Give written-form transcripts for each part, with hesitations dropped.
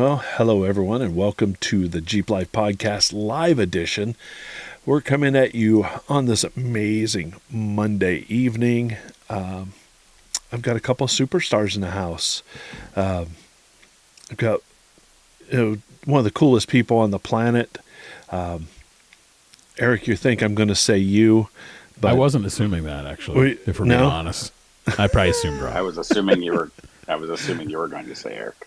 Well, hello everyone, and welcome to the Jeep Life Podcast Live Edition. We're coming at you on this amazing Monday evening. I've got a couple of superstars in the house. I've got one of the coolest people on the planet. Eric, you think I'm going to say you, but I wasn't assuming that, actually. If we're being honest, I probably assumed Rob. I was assuming you were going to say Eric.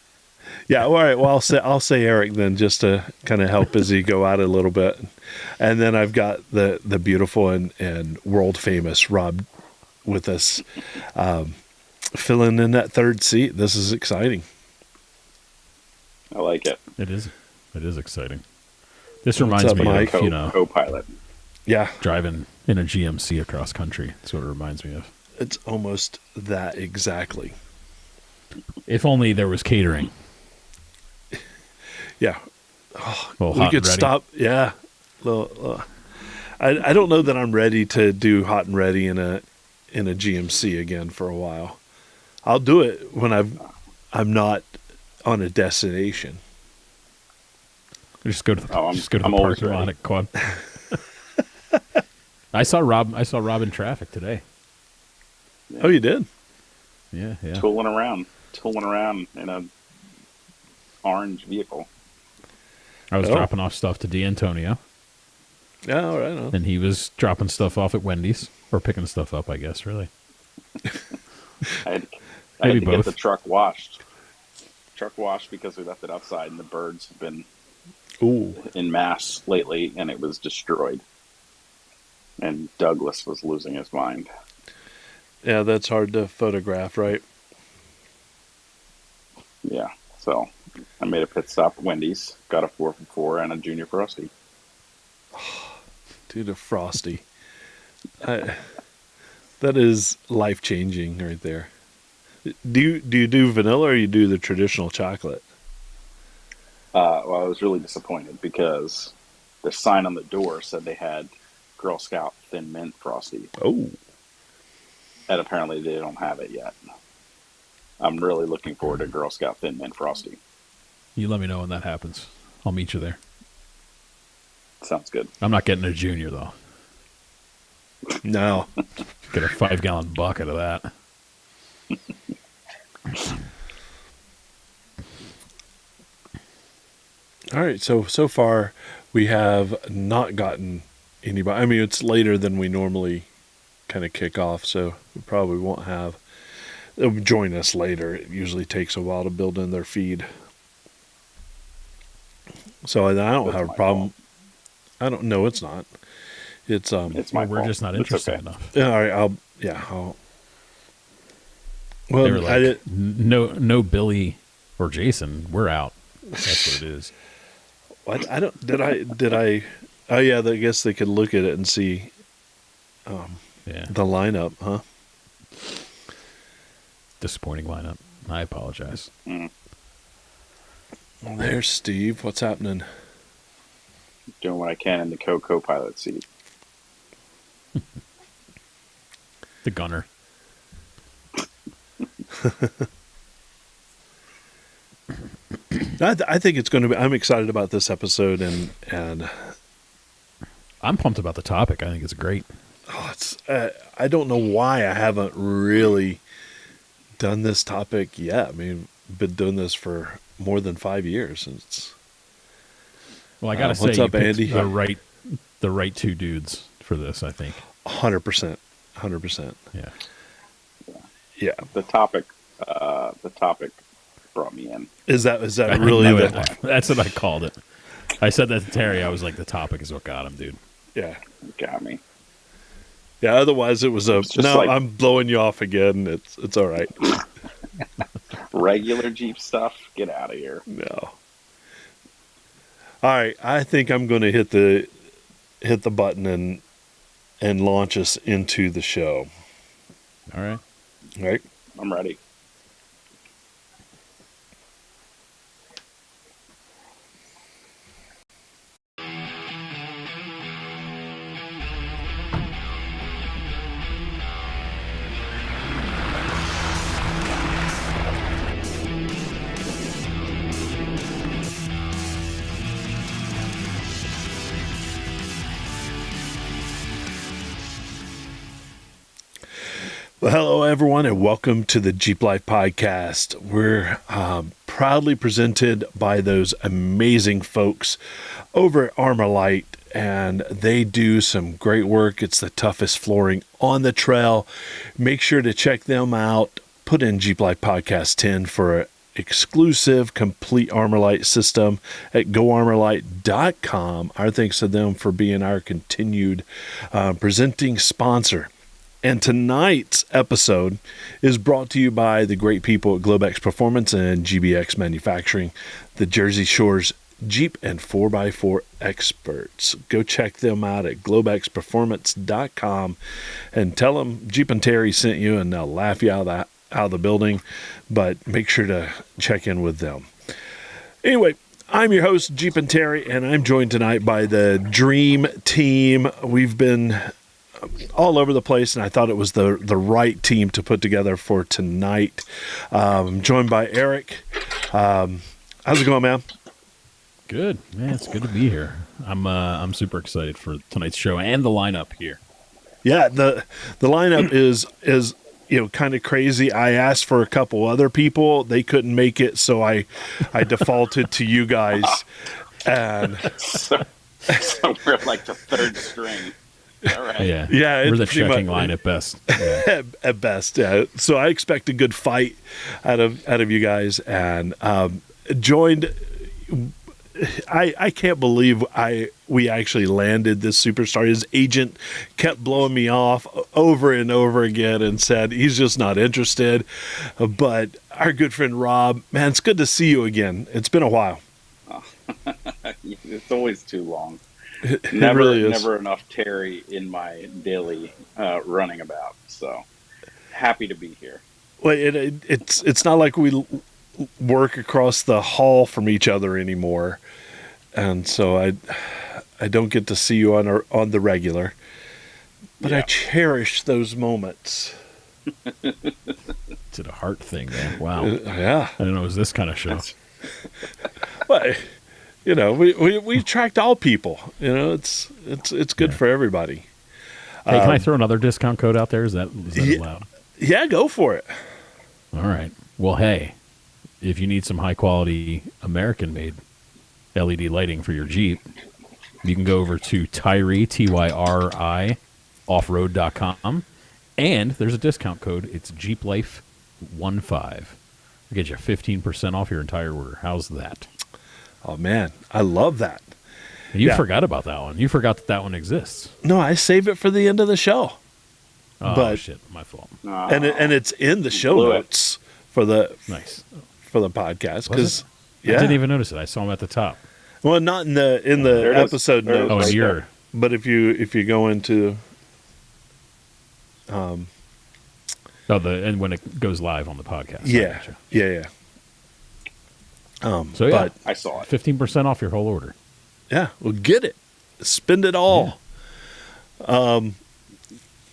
Yeah, all right. Well, I'll say Eric then, just to kind of help his ego out a little bit, and then I've got the beautiful and world famous Rob with us, filling in that third seat. This is exciting. I like it. It is exciting. This reminds me of co-pilot. Yeah, driving in a GMC across country. That's what it reminds me of. It's almost that exactly. If only there was catering. Yeah. We could stop. Yeah. I don't know that I'm ready to do hot and ready in a GMC again for a while. I'll do it when I'm not on a destination. Just go to the parking lot at Quad. I saw Rob in traffic today. Yeah. Oh, you did? Yeah. Tooling around in a orange vehicle. I was dropping off stuff to D'Antonio. Yeah, all right. And he was dropping stuff off at Wendy's, or picking stuff up, I guess, really. I had to get the truck washed. Because we left it outside, and the birds have been in mass lately, and it was destroyed. And Douglas was losing his mind. Yeah, that's hard to photograph, right? Yeah, so I made a pit stop at Wendy's, got a 4 for $4 and a Junior Frosty. Dude, a Frosty. That is life-changing right there. Do you do vanilla or you do the traditional chocolate? Well, I was really disappointed because the sign on the door said they had Girl Scout Thin Mint Frosty. Oh. And apparently they don't have it yet. I'm really looking forward to Girl Scout Thin Mint Frosty. You let me know when that happens. I'll meet you there. Sounds good. I'm not getting a Junior, though. No. Get a 5-gallon bucket of that. All right, so far we have not gotten anybody. I mean, it's later than we normally kind of kick off, so we probably won't have. They'll join us later. It usually takes a while to build in their feed. So I don't have a problem. Fault. I don't know. It's not. It's my we're fault. just not interested enough. Yeah, all right. I'll. Well, they were like, no Billy or Jason. We're out. That's what it is. What? I don't. Did I? Oh yeah. I guess they could look at it and see. The lineup, huh? Disappointing lineup. I apologize. There's Steve. What's happening? Doing what I can in the co-pilot seat. The gunner. I think it's going to be. I'm excited about this episode, and I'm pumped about the topic. I think it's great. I don't know why I haven't really done this topic yet. I mean, been doing this for more than 5 years. Well, I gotta say, what's up, Andy? The right two dudes for this, I think. 100%. Yeah. The topic brought me in. Is that really that's what I called it. I said that to Terry. I was like, the topic is what got him, dude. Yeah. Got me. Yeah, otherwise it was I'm blowing you off again. It's all right. Regular Jeep stuff, get out of here. No. All right, I think I'm going to hit the button and launch us into the show. All right. All right. I'm ready. Well, hello, everyone, and welcome to the Jeep Life Podcast. We're proudly presented by those amazing folks over at ArmorLite, and they do some great work. It's the toughest flooring on the trail. Make sure to check them out. Put in Jeep Life Podcast 10 for an exclusive complete ArmorLite system at goarmorlite.com. Our thanks to them for being our continued presenting sponsor. And tonight's episode is brought to you by the great people at Globex Performance and GBX Manufacturing, the Jersey Shore's Jeep and 4x4 experts. Go check them out at globexperformance.com and tell them Jeep and Terry sent you, and they'll laugh you out of the building. But make sure to check in with them. Anyway, I'm your host, Jeep and Terry, and I'm joined tonight by the Dream Team. We've been all over the place, and I thought it was the right team to put together for tonight. I'm joined by Eric. How's it going, man? Good, man. It's good to be here. I'm super excited for tonight's show and the lineup here. Yeah, the lineup is kind of crazy. I asked for a couple other people; they couldn't make it, so I defaulted to you guys, and so we're like the third string. All right. Yeah. We're the checking line at best. Yeah. At best, yeah. So I expect a good fight out of you guys, and joined. I can't believe we actually landed this superstar. His agent kept blowing me off over and over again and said he's just not interested. But our good friend Rob, man, it's good to see you again. It's been a while. It's always too long. It really is. Never enough Terry in my daily running about. So happy to be here. Well, it's not like we work across the hall from each other anymore, and so I don't get to see you on the regular. But yeah. I cherish those moments. It's a heart thing, man. Wow. Yeah. I didn't know it was this kind of show. Well, we attract all people. It's good for everybody. Hey, can I throw another discount code out there? Is that allowed? Yeah, go for it. All right. Well, hey, if you need some high quality American-made LED lighting for your Jeep, you can go over to Tyri, Tyri, offroad.com, and there's a discount code. It's JeepLife15. It'll get you 15% off your entire order. How's that? Oh, man, I love that. You forgot about that one. You forgot that one exists. No, I save it for the end of the show. Oh, shit, my fault. And it's in the show notes for the podcast, because I didn't even notice it. I saw him at the top. Well, not in the episode notes. Oh, in your. But if you go into and when it goes live on the podcast. Yeah. So yeah, I saw it. 15% off your whole order. Yeah, well, get it, spend it all. Yeah.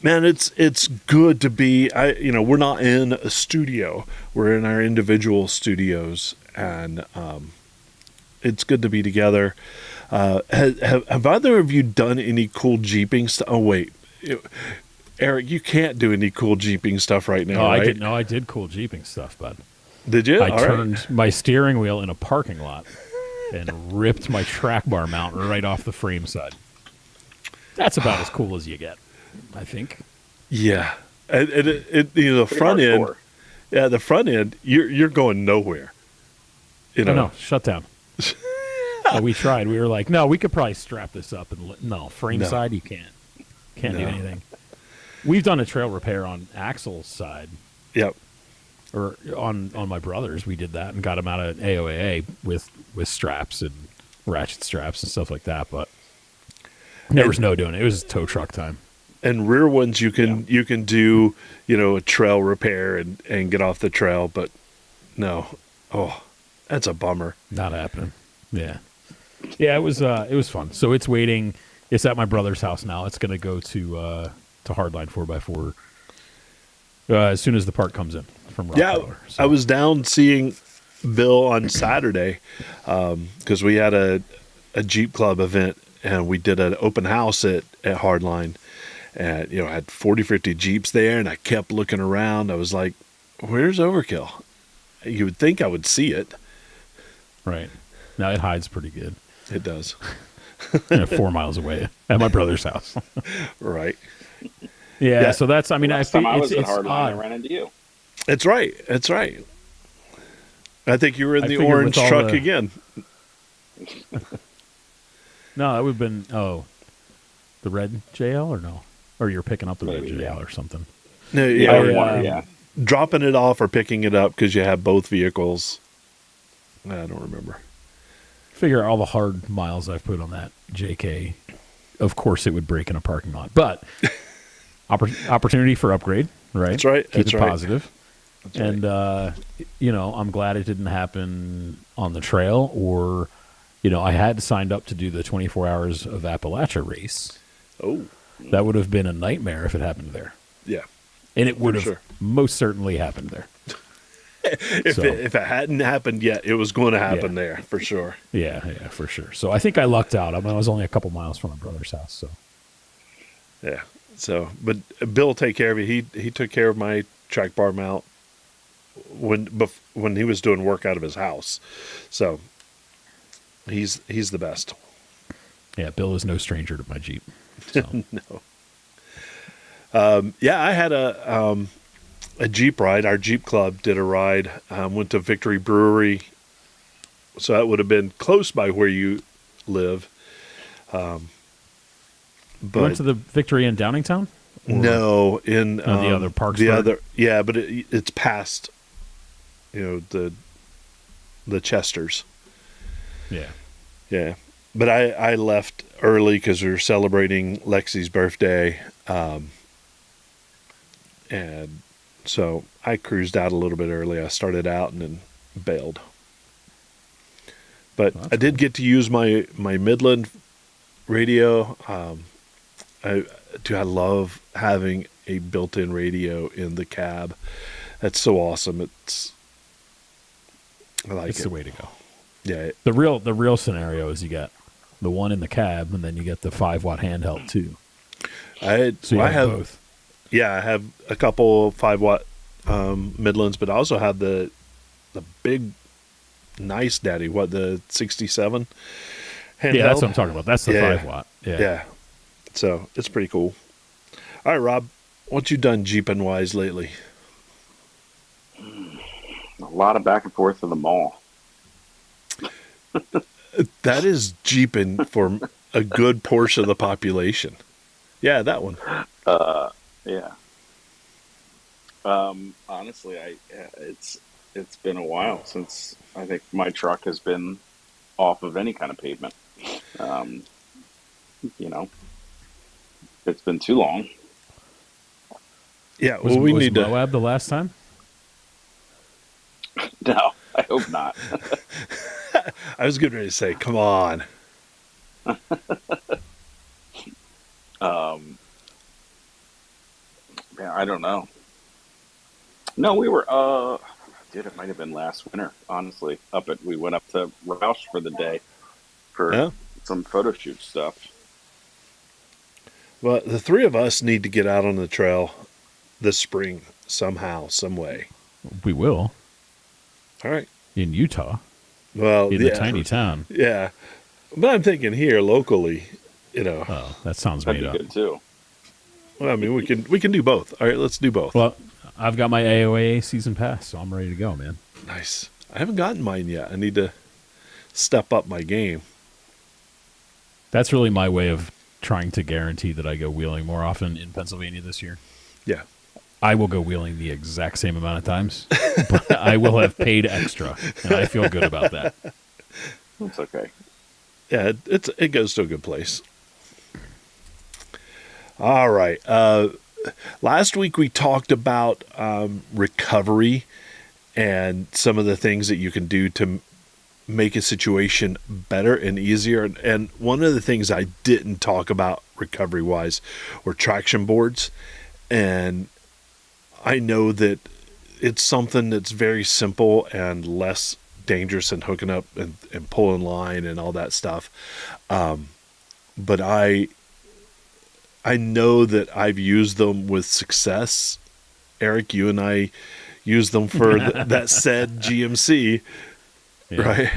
Man, it's good to be. We're not in a studio; we're in our individual studios, and it's good to be together. Have either of you done any cool Jeeping stuff? Oh wait, Eric, you can't do any cool Jeeping stuff right now, right? I did cool Jeeping stuff, bud. Did you? I turned my steering wheel in a parking lot and ripped my track bar mount right off the frame side. That's about as cool as you get, I think. Yeah, and the front end. Yeah, the front end. You're going nowhere. No, shut down. We tried. We were like, no, we could probably strap this up and frame side. You can't do anything. We've done a trail repair on Axel's side. Yep. Or on my brother's, we did that and got him out of AOAA with straps and ratchet straps and stuff like that. But there was no doing it. It was tow truck time. And rear ones you can do a trail repair and get off the trail, but no, that's a bummer. Not happening. Yeah, it was fun. So it's waiting. It's at my brother's house now. It's going to go to Hardline 4x4 as soon as the part comes in from Rockefeller. Yeah, so. I was down seeing Bill on Saturday because we had a Jeep Club event and we did an open house at Hardline, and I had 40, 50 Jeeps there, and I kept looking around. I was like, where's Overkill? You would think I would see it. Right. Now it hides pretty good. It does. 4 miles away at my brother's house. Right. Yeah, so that's, I mean, last time I was at Hardline, I ran into you. That's right. I think you were in the orange truck again. No, that would have been, the red JL or no? Or you're picking up the red JL or something. No, yeah. Dropping it off or picking it up because you have both vehicles. I don't remember. Figure all the hard miles I've put on that JK. Of course, it would break in a parking lot, but opportunity for upgrade, right? That's right. Keep it positive. And I'm glad it didn't happen on the trail, or I had signed up to do the 24 Hours of Appalachia race. Oh, that would have been a nightmare if it happened there. Yeah, and it would have most certainly happened there. If it hadn't happened yet, it was going to happen there for sure. Yeah, for sure. So I think I lucked out. I was only a couple miles from my brother's house. So yeah. So, but Bill will take care of it. He took care of my track bar mount when he was doing work out of his house. So he's the best. Yeah, Bill is no stranger to my Jeep. So. No. I had a Jeep ride. Our Jeep club did a ride. Went to Victory Brewery, so that would have been close by where you live. But you went to the Victory in Downingtown? No, in the other parks. But it's past, the Chesters. Yeah. But I left early because we were celebrating Lexi's birthday, and so I cruised out a little bit early. I started out and then bailed. But I did get to use my Midland radio. I love having a built-in radio in the cab. That's so awesome. I like it. It's the way to go. Yeah. The real scenario is you got the one in the cab, and then you get the 5-watt handheld too. I have both. Yeah, I have a couple 5-watt Midlands, but I also have the big, nice daddy. The 67 handheld? Yeah, that's what I'm talking about. That's the 5-watt. Yeah. So it's pretty cool. All right, Rob, what you done Jeeping wise lately? A lot of back and forth to the mall. That is Jeeping for a good portion of the population. Yeah, that one. Yeah. Honestly, it's been a while since I think my truck has been off of any kind of pavement. It's been too long. Yeah, was Moab the last time? No, I hope not. I was getting ready to say, come on. I don't know. No, we were, it might have been last winter, honestly. We went up to Roush for the day for some photo shoot stuff. Well, the three of us need to get out on the trail this spring somehow, some way. We will. All right. In Utah. Well, in the tiny town. Yeah. But I'm thinking here locally, Oh, that sounds made up. That'd be good too. Well, I mean, we can do both. All right, let's do both. Well, I've got my AOA season pass, so I'm ready to go, man. Nice. I haven't gotten mine yet. I need to step up my game. That's really my way of trying to guarantee that I go wheeling more often in Pennsylvania this year. Yeah. I will go wheeling the exact same amount of times, but I will have paid extra, and I feel good about that. That's okay. Yeah, it goes to a good place. All right. Last week we talked about recovery and some of the things that you can do to make a situation better and easier. And one of the things I didn't talk about recovery-wise were traction boards. And I know that it's something that's very simple and less dangerous than hooking up and pulling line and all that stuff. But I I know that I've used them with success. Eric, you and I used them for that said GMC, right?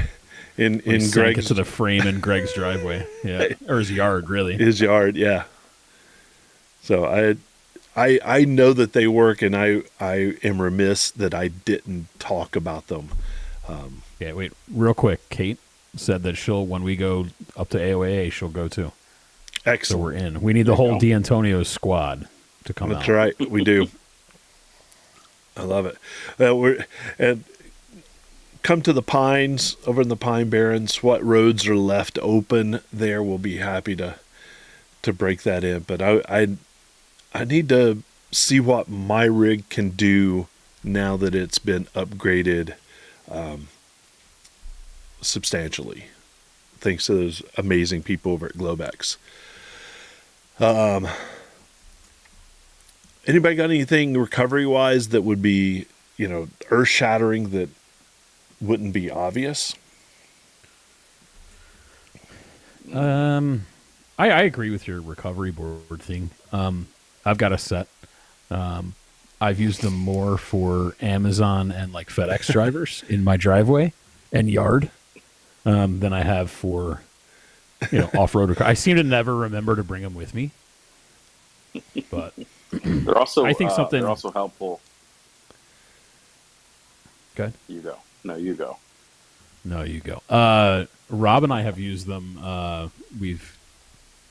In Greg's it to the frame in Greg's driveway, or his yard, really. His yard, yeah. So I know that they work, and I am remiss that I didn't talk about them. Wait, real quick. Kate said that when we go up to AOAA, she'll go too. Excellent. So we're in. We need the whole D'Antonio squad to come out. That's right. We do. I love it. And come to the Pines, over in the Pine Barrens. What roads are left open there? We'll be happy to break that in. But I need to see what my rig can do now that it's been upgraded substantially, thanks to those amazing people over at Globex. Anybody got anything recovery-wise that would be, earth-shattering that wouldn't be obvious? I agree with your recovery board thing. I've got a set. I've used them more for Amazon and like FedEx drivers in my driveway and yard than I have for off-road. I seem to never remember to bring them with me, but they're also. I think something. They're also helpful. Go ahead. You go. No, you go. No, you go. Rob and I have used them. We've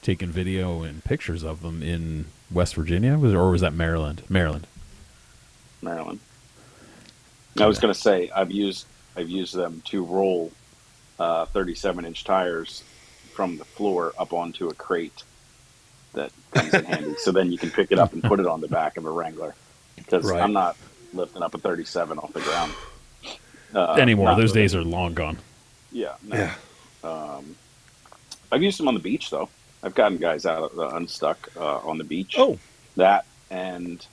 taken video and pictures of them in West Virginia, or was that Maryland? Maryland. I was going to say I've used them to roll 37-inch tires from the floor up onto a crate that comes in handy. So then you can pick it up and put it on the back of a Wrangler, because I'm not lifting up a 37 off the ground anymore. Those days are long gone. Yeah. No. Yeah. I've used them on the beach though. I've gotten guys out unstuck on the beach. Oh, that and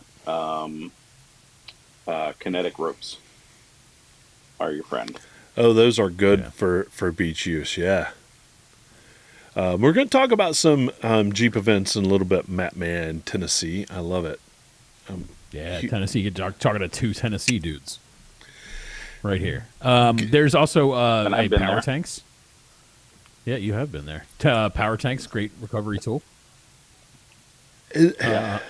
kinetic ropes are your friend. Oh, those are good for beach use. Yeah. We're going to talk about some Jeep events in a little bit. Matt Man, Tennessee. I love it. Tennessee. You're talking to two Tennessee dudes right here. There's also power tanks. Yeah, you have been there. Power tanks, great recovery tool. I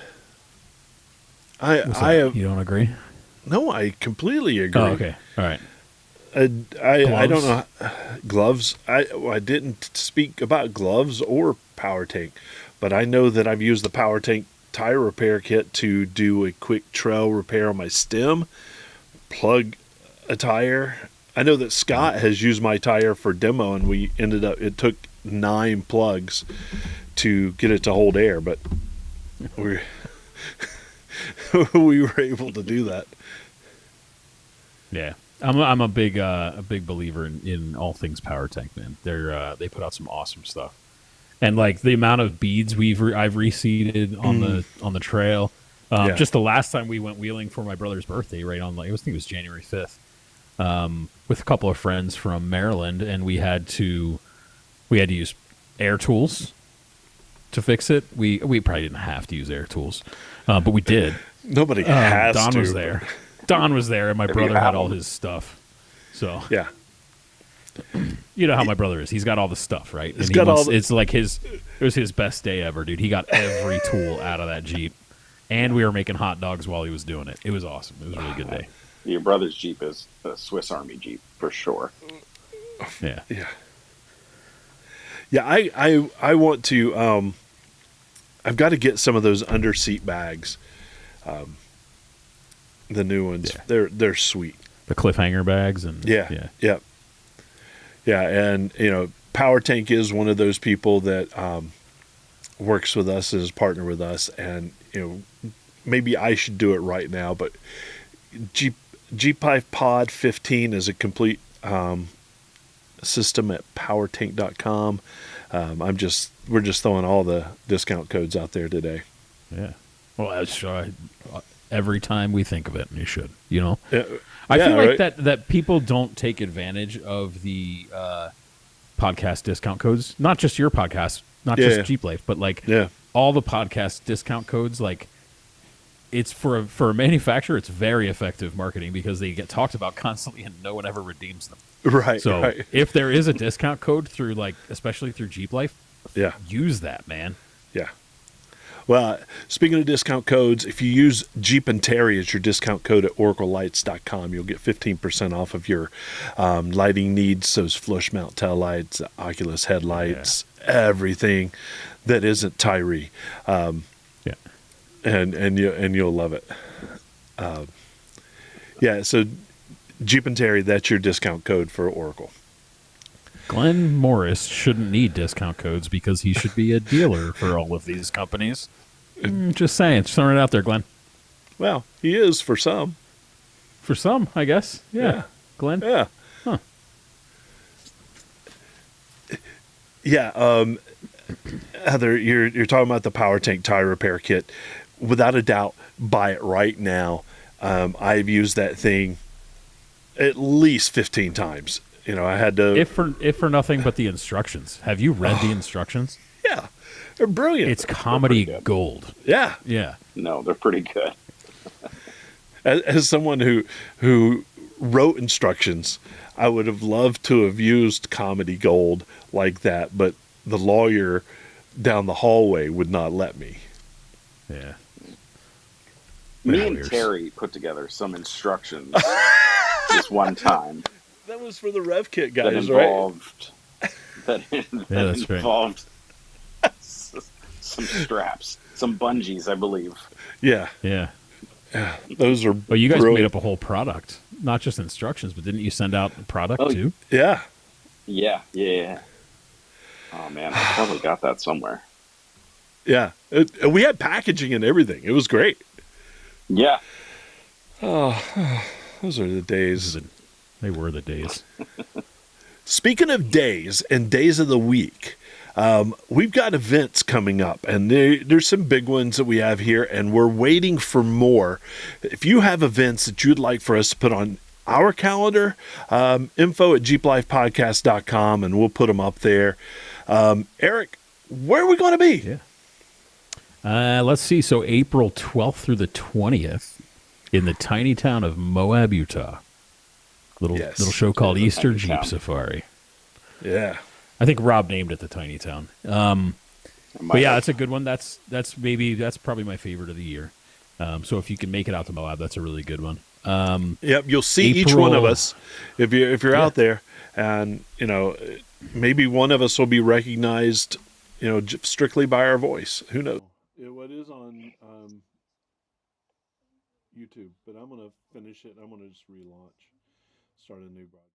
have. You don't agree? No, I completely agree. Oh, okay. All right. I don't know. Gloves. I didn't speak about gloves or power tank, but I know that I've used the power tank tire repair kit to do a quick trail repair on my stem, plug a tire. I know that Scott has used my tire for demo, and it took 9 plugs to get it to hold air, but we were able to do that. Yeah. I'm a big believer in all things power tank, man. They put out some awesome stuff, and like the amount of beads I've reseeded on the trail. Just the last time we went wheeling for my brother's birthday, right on I think it was January 5th, with a couple of friends from Maryland, and we had to use air tools to fix it. We probably didn't have to use air tools, but we did. Nobody has Don to. was there. Don was there, and my brother had all his stuff. So yeah, you know how my brother is. He's got all the stuff, right? It's like it was his best day ever, dude. He got every tool out of that Jeep, and we were making hot dogs while he was doing it. It was awesome. It was a really good day. Your brother's Jeep is a Swiss Army Jeep for sure. Yeah. I want to. I've got to get some of those under seat bags. The new ones, they're sweet. The cliffhanger bags and and Power Tank is one of those people that works with us, is a partner with us, and maybe I should do it right now, but Jeep Life Pod 15 is a complete system at powertank.com. We're just throwing all the discount codes out there today. Yeah. Well, every time we think of it, you should, I feel like that people don't take advantage of the podcast discount codes. Not just your podcast, not just Jeep Life, but all the podcast discount codes, like it's for a manufacturer, it's very effective marketing because they get talked about constantly and no one ever redeems them. Right. So right. if there is a discount code through especially through Jeep Life, Yeah. use that, man. Yeah. Well, speaking of discount codes, if you use Jeep and Terry as your discount code at oraclelights.com, you'll get 15% off of your lighting needs, those flush mount tail lights, Oculus headlights, everything that isn't Tyree. Yeah. And you'll love it. Yeah, so Jeep and Terry, that's your discount code for Oracle. Glenn Morris shouldn't need discount codes because he should be a dealer for all of these companies. Just saying, just throwing it out there, Glenn. Well, he is for some. For some, I guess. Yeah. Glenn? Yeah. Huh. Yeah. Heather, you're talking about the Power Tank tire repair kit. Without a doubt, buy it right now. I've used that thing at least 15 times. You know, I had to. If for nothing but the instructions. Have you read the instructions? Yeah, they're brilliant. It's comedy gold. Yeah. Yeah. No, they're pretty good. As someone who wrote instructions, I would have loved to have used comedy gold like that, but the lawyer down the hallway would not let me. Yeah. Me and Terry put together some instructions this one time. That was for the Rev Kit guys, that involved, right? That involved some straps, some bungees, I believe. Yeah. Yeah. Those are. Well, you guys brilliant. made up a whole product, not just instructions, but didn't you send out the product too? Yeah. Yeah. Oh man, I probably got that somewhere. Yeah. We had packaging and everything. It was great. Yeah. Oh, those are the days. They were the days. Speaking of days and days of the week, we've got events coming up, and there's some big ones that we have here, and we're waiting for more. If you have events that you'd like for us to put on our calendar, info at jeeplifepodcast.com, and we'll put them up there. Eric, where are we going to be? Yeah. Let's see. So April 12th through the 20th in the tiny town of Moab, Utah. Little show called Easter Jeep Safari. Yeah. I think Rob named it the tiny town. But yeah, that's a good one. That's probably my favorite of the year. So if you can make it out to Moab, that's a really good one. Yep, you'll see each one of us if you're out there, and maybe one of us will be recognized, strictly by our voice. Who knows? What is on YouTube, but I'm gonna finish it. I'm gonna just relaunch, start a new broadcast.